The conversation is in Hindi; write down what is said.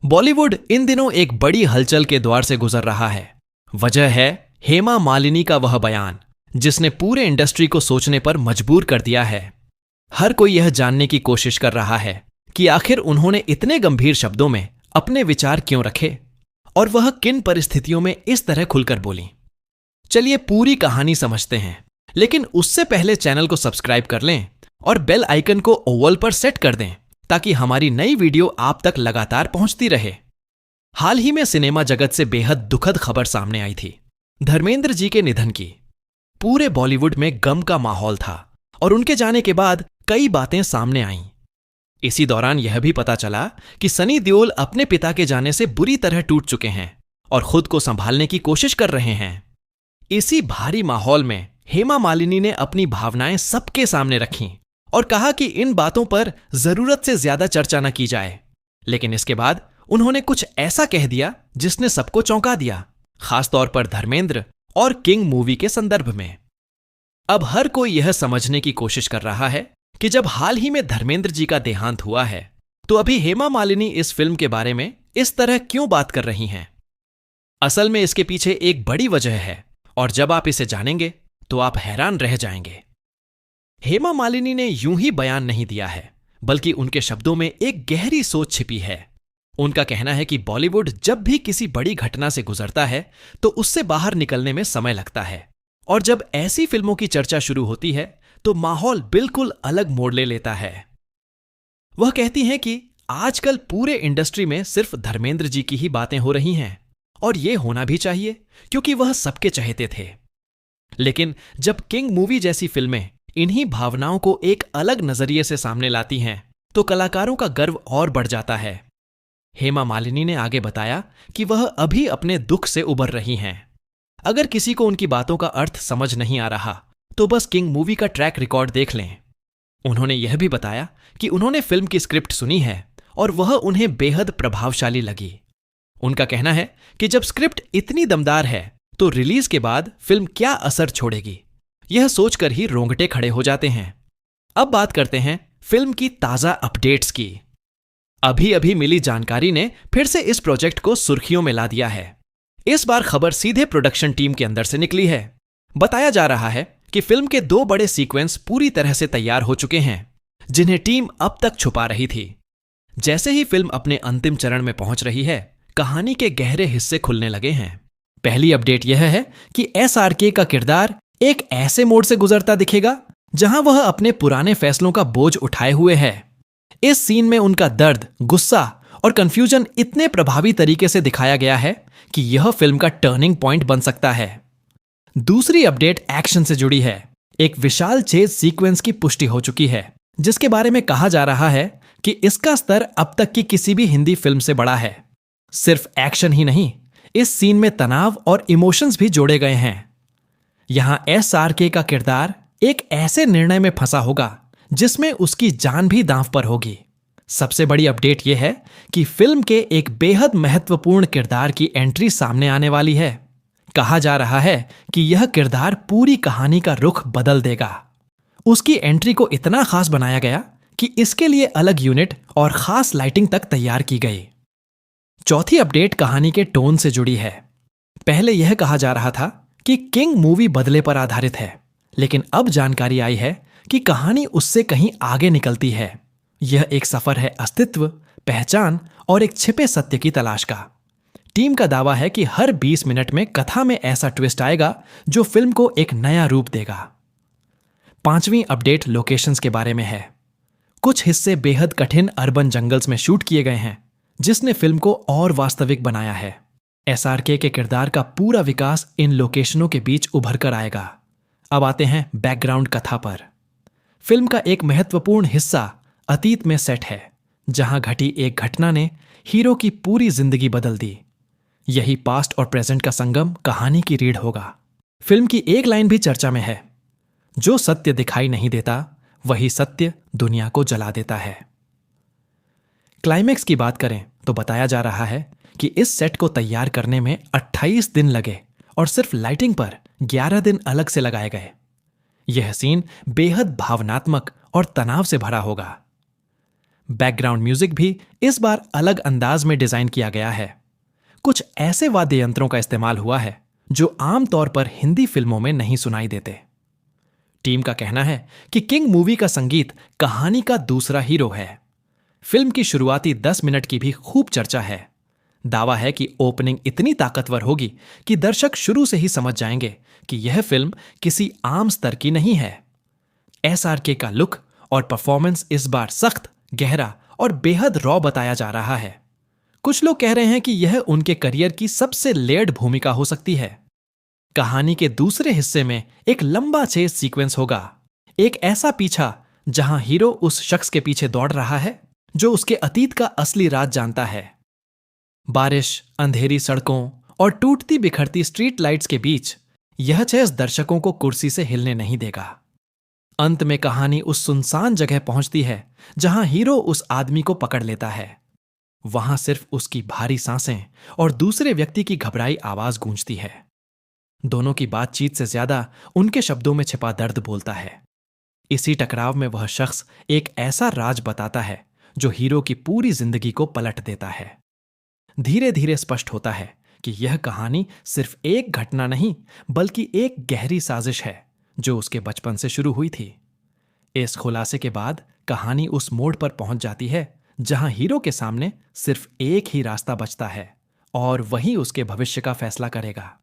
बॉलीवुड इन दिनों एक बड़ी हलचल के द्वार से गुजर रहा है। वजह है हेमा मालिनी का वह बयान जिसने पूरे इंडस्ट्री को सोचने पर मजबूर कर दिया है। हर कोई यह जानने की कोशिश कर रहा है कि आखिर उन्होंने इतने गंभीर शब्दों में अपने विचार क्यों रखे और वह किन परिस्थितियों में इस तरह खुलकर बोली। चलिए पूरी कहानी समझते हैं, लेकिन उससे पहले चैनल को सब्सक्राइब कर लें और बेल आइकन को ओवल पर सेट कर दें ताकि हमारी नई वीडियो आप तक लगातार पहुंचती रहे। हाल ही में सिनेमा जगत से बेहद दुखद खबर सामने आई थी, धर्मेंद्र जी के निधन की। पूरे बॉलीवुड में गम का माहौल था और उनके जाने के बाद कई बातें सामने आईं। इसी दौरान यह भी पता चला कि सनी देओल अपने पिता के जाने से बुरी तरह टूट चुके हैं और खुद को संभालने की कोशिश कर रहे हैं। इसी भारी माहौल में हेमा मालिनी ने अपनी भावनाएं सबके सामने रखीं और कहा कि इन बातों पर जरूरत से ज्यादा चर्चा न की जाए। लेकिन इसके बाद उन्होंने कुछ ऐसा कह दिया जिसने सबको चौंका दिया, खासतौर पर धर्मेंद्र और किंग मूवी के संदर्भ में। अब हर कोई यह समझने की कोशिश कर रहा है कि जब हाल ही में धर्मेंद्र जी का देहांत हुआ है तो अभी हेमा मालिनी इस फिल्म के बारे में इस तरह क्यों बात कर रही हैं। असल में इसके पीछे एक बड़ी वजह है और जब आप इसे जानेंगे तो आप हैरान रह जाएंगे। हेमा मालिनी ने यूं ही बयान नहीं दिया है, बल्कि उनके शब्दों में एक गहरी सोच छिपी है। उनका कहना है कि बॉलीवुड जब भी किसी बड़ी घटना से गुजरता है तो उससे बाहर निकलने में समय लगता है, और जब ऐसी फिल्मों की चर्चा शुरू होती है तो माहौल बिल्कुल अलग मोड़ ले लेता है। वह कहती हैं कि आजकल पूरे इंडस्ट्री में सिर्फ धर्मेंद्र जी की ही बातें हो रही हैं, और यह होना भी चाहिए क्योंकि वह सबके चहेते थे। लेकिन जब किंग मूवी जैसी फिल्में इन्हीं भावनाओं को एक अलग नजरिए से सामने लाती हैं तो कलाकारों का गर्व और बढ़ जाता है। हेमा मालिनी ने आगे बताया कि वह अभी अपने दुख से उबर रही हैं। अगर किसी को उनकी बातों का अर्थ समझ नहीं आ रहा तो बस किंग मूवी का ट्रैक रिकॉर्ड देख लें। उन्होंने यह भी बताया कि उन्होंने फिल्म की स्क्रिप्ट सुनी है और वह उन्हें बेहद प्रभावशाली लगी। उनका कहना है कि जब स्क्रिप्ट इतनी दमदार है तो रिलीज के बाद फिल्म क्या असर छोड़ेगी, यह सोचकर ही रोंगटे खड़े हो जाते हैं। अब बात करते हैं फिल्म की ताजा अपडेट्स की। अभी अभी मिली जानकारी ने फिर से इस प्रोजेक्ट को सुर्खियों में ला दिया है। इस बार खबर सीधे प्रोडक्शन टीम के अंदर से निकली है। बताया जा रहा है कि फिल्म के 2 बड़े सीक्वेंस पूरी तरह से तैयार हो चुके हैं, जिन्हें टीम अब तक छुपा रही थी। जैसे ही फिल्म अपने अंतिम चरण में पहुंच रही है, कहानी के गहरे हिस्से खुलने लगे हैं। पहली अपडेट यह है कि SRK का किरदार एक ऐसे मोड़ से गुजरता दिखेगा जहां वह अपने पुराने फैसलों का बोझ उठाए हुए है। इस सीन में उनका दर्द, गुस्सा और कंफ्यूजन इतने प्रभावी तरीके से दिखाया गया है कि यह फिल्म का टर्निंग पॉइंट बन सकता है। दूसरी अपडेट एक्शन से जुड़ी है। एक विशाल चेज सीक्वेंस की पुष्टि हो चुकी है, जिसके बारे में कहा जा रहा है कि इसका स्तर अब तक की किसी भी हिंदी फिल्म से बड़ा है। सिर्फ एक्शन ही नहीं, इस सीन में तनाव और इमोशंस भी जोड़े गए हैं। यहां SRK का किरदार एक ऐसे निर्णय में फंसा होगा जिसमें उसकी जान भी दांव पर होगी। सबसे बड़ी अपडेट यह है कि फिल्म के एक बेहद महत्वपूर्ण किरदार की एंट्री सामने आने वाली है। कहा जा रहा है कि यह किरदार पूरी कहानी का रुख बदल देगा। उसकी एंट्री को इतना खास बनाया गया कि इसके लिए अलग यूनिट और खास लाइटिंग तक तैयार की गई। चौथी अपडेट कहानी के टोन से जुड़ी है। पहले यह कहा जा रहा था कि किंग मूवी बदले पर आधारित है, लेकिन अब जानकारी आई है कि कहानी उससे कहीं आगे निकलती है। यह एक सफर है अस्तित्व, पहचान और एक छिपे सत्य की तलाश का। टीम का दावा है कि हर 20 मिनट में कथा में ऐसा ट्विस्ट आएगा जो फिल्म को एक नया रूप देगा। पांचवी अपडेट लोकेशंस के बारे में है। कुछ हिस्से बेहद कठिन अर्बन जंगल्स में शूट किए गए हैं, जिसने फिल्म को और वास्तविक बनाया है। SRK के किरदार का पूरा विकास इन लोकेशनों के बीच उभर कर आएगा। अब आते हैं बैकग्राउंड कथा पर। फिल्म का एक महत्वपूर्ण हिस्सा अतीत में सेट है, जहां घटी एक घटना ने हीरो की पूरी जिंदगी बदल दी। यही पास्ट और प्रेजेंट का संगम कहानी की रीढ़ होगा। फिल्म की एक लाइन भी चर्चा में है, जो सत्य दिखाई नहीं देता वही सत्य दुनिया को जला देता है। क्लाइमैक्स की बात करें तो बताया जा रहा है कि इस सेट को तैयार करने में 28 दिन लगे और सिर्फ लाइटिंग पर 11 दिन अलग से लगाए गए। यह सीन बेहद भावनात्मक और तनाव से भरा होगा। बैकग्राउंड म्यूजिक भी इस बार अलग अंदाज में डिजाइन किया गया है। कुछ ऐसे वाद्य यंत्रों का इस्तेमाल हुआ है जो आमतौर पर हिंदी फिल्मों में नहीं सुनाई देते। टीम का कहना है कि किंग मूवी का संगीत कहानी का दूसरा हीरो है। फिल्म की शुरुआती 10 मिनट की भी खूब चर्चा है। दावा है कि ओपनिंग इतनी ताकतवर होगी कि दर्शक शुरू से ही समझ जाएंगे कि यह फिल्म किसी आम स्तर की नहीं है। एसआरके का लुक और परफॉर्मेंस इस बार सख्त, गहरा और बेहद रॉ बताया जा रहा है। कुछ लोग कह रहे हैं कि यह उनके करियर की सबसे लेयर्ड भूमिका हो सकती है। कहानी के दूसरे हिस्से में एक लंबा चेस सीक्वेंस होगा, एक ऐसा पीछा जहां हीरो उस शख्स के पीछे दौड़ रहा है जो उसके अतीत का असली राज जानता है। बारिश, अंधेरी सड़कों और टूटती बिखरती स्ट्रीट लाइट्स के बीच यह चेस दर्शकों को कुर्सी से हिलने नहीं देगा। अंत में कहानी उस सुनसान जगह पहुंचती है जहां हीरो उस आदमी को पकड़ लेता है। वहां सिर्फ उसकी भारी सांसें और दूसरे व्यक्ति की घबराई आवाज गूंजती है। दोनों की बातचीत से ज्यादा उनके शब्दों में छिपा दर्द बोलता है। इसी टकराव में वह शख्स एक ऐसा राज बताता है जो हीरो की पूरी जिंदगी को पलट देता है। धीरे धीरे स्पष्ट होता है कि यह कहानी सिर्फ एक घटना नहीं बल्कि एक गहरी साजिश है जो उसके बचपन से शुरू हुई थी। इस खुलासे के बाद कहानी उस मोड़ पर पहुंच जाती है जहां हीरो के सामने सिर्फ एक ही रास्ता बचता है और वही उसके भविष्य का फैसला करेगा।